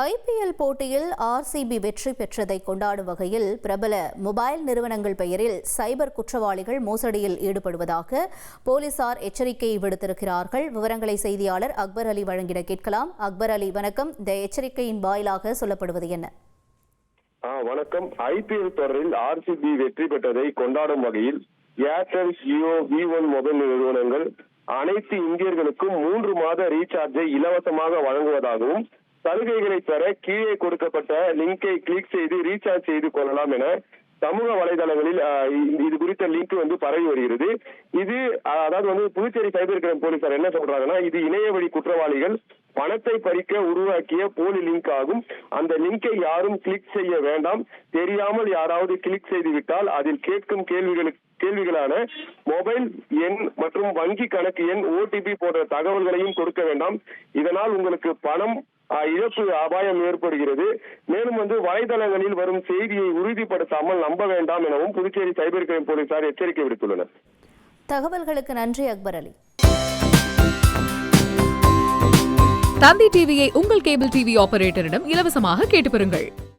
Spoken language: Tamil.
ஐபிஎல் போட்டியில் ஆர்சிபி வெற்றி பெற்றதை கொண்டாடும் வகையில் பிரபல மொபைல் நிறுவனங்கள் பெயரில் சைபர் குற்றவாளிகள் மோசடியில் ஈடுபடுவதாக போலீசார் எச்சரிக்கை விடுத்திருக்கிறார்கள். விவரங்களை செய்தியாளர் அக்பர் அலி வழங்கிட கேட்கலாம். அக்பர் அலி, வணக்கம். இந்த எச்சரிக்கையின் வாயிலாக சொல்லப்படுவது என்ன? வணக்கம். ஐபிஎல் தொடரில் ஆர்சிபி வெற்றி பெற்றதை கொண்டாடும் வகையில் ஏர்டெல், ஜியோ, V1 மொபைல் நிறுவனங்கள் அனைத்து இந்தியர்களுக்கும் 3 மாத ரீசார்ஜை இலவசமாக வழங்குவதாகவும், சலுகைகளை பெற கீழே கொடுக்கப்பட்ட லிங்கை கிளிக் செய்து ரீசார்ஜ் செய்து கொள்ளலாம் என சமூக வலைதளங்களில் இது குறித்த லிங்க் பரவி வருகிறது. இது அதாவது புதுச்சேரி சைபர் கிரைம் போலீசார் என்ன சொல்றாங்கன்னா, இது இணைய வழி குற்றவாளிகள் பணத்தை பறிக்க உருவாக்கிய போலி லிங்க் ஆகும். அந்த லிங்கை யாரும் கிளிக் செய்ய வேண்டாம். தெரியாமல் யாராவது கிளிக் செய்து விட்டால் அதில் கேட்கும் கேள்விகளான மொபைல் எண் மற்றும் வங்கி கணக்கு எண், OTP போன்ற தகவல்களையும் கொடுக்க வேண்டாம். இதனால் உங்களுக்கு பணம் இழப்பு அபாயம் ஏற்படுகிறது. மேலும் வலைதளங்களில் வரும் செய்தியை உறுதிப்படுத்தாமல் நம்ப வேண்டாம் எனவும் புதுச்சேரி சைபர் கிரைம் போலீசார் எச்சரிக்கை விடுத்துள்ளனர். தகவல்களுக்கு நன்றி அக்பர் அலி. தந்தி டிவியை உங்கள் கேபிள் டிவி ஆபரேட்டரிடம் இலவசமாக கேட்டு பெறுங்கள்.